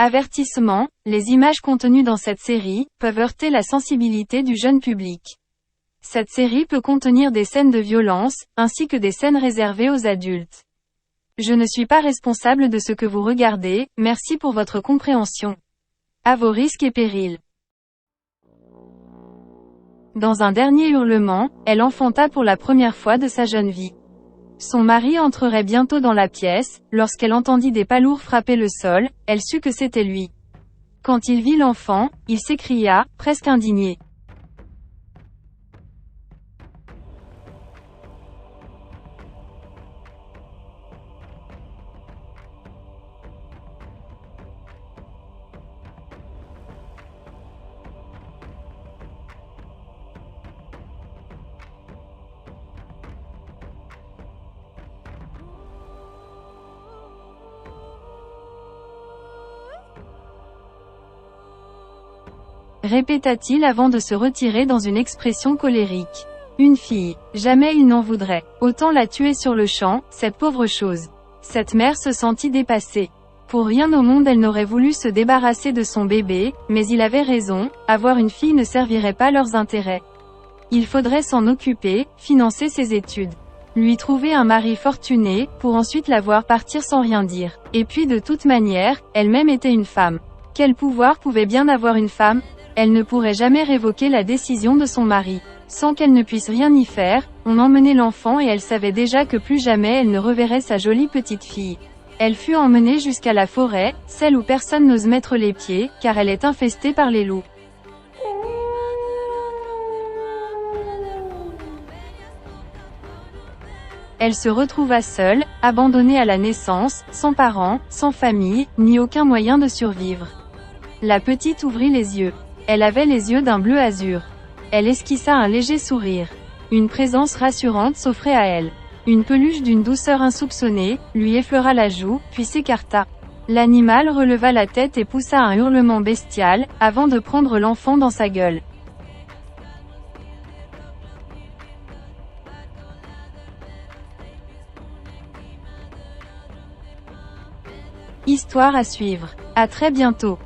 Avertissement, les images contenues dans cette série peuvent heurter la sensibilité du jeune public. Cette série peut contenir des scènes de violence, ainsi que des scènes réservées aux adultes. Je ne suis pas responsable de ce que vous regardez, merci pour votre compréhension. À vos risques et périls. Dans un dernier hurlement, elle enfanta pour la première fois de sa jeune vie. Son mari entrerait bientôt dans la pièce, lorsqu'elle entendit des pas lourds frapper le sol, elle sut que c'était lui. Quand il vit l'enfant, il s'écria, presque indigné. Répéta-t-il avant de se retirer dans une expression colérique. Une fille. Jamais il n'en voudrait. Autant la tuer sur le champ, cette pauvre chose. Cette mère se sentit dépassée. Pour rien au monde elle n'aurait voulu se débarrasser de son bébé, mais il avait raison, avoir une fille ne servirait pas leurs intérêts. Il faudrait s'en occuper, financer ses études. Lui trouver un mari fortuné, pour ensuite la voir partir sans rien dire. Et puis de toute manière, elle-même était une femme. Quel pouvoir pouvait bien avoir une femme ? Elle ne pourrait jamais révoquer la décision de son mari. Sans qu'elle ne puisse rien y faire, on emmenait l'enfant et elle savait déjà que plus jamais elle ne reverrait sa jolie petite fille. Elle fut emmenée jusqu'à la forêt, celle où personne n'ose mettre les pieds, car elle est infestée par les loups. Elle se retrouva seule, abandonnée à la naissance, sans parents, sans famille, ni aucun moyen de survivre. La petite ouvrit les yeux. Elle avait les yeux d'un bleu azur. Elle esquissa un léger sourire. Une présence rassurante s'offrait à elle. Une peluche d'une douceur insoupçonnée, lui effleura la joue, puis s'écarta. L'animal releva la tête et poussa un hurlement bestial, avant de prendre l'enfant dans sa gueule. Histoire à suivre. À très bientôt.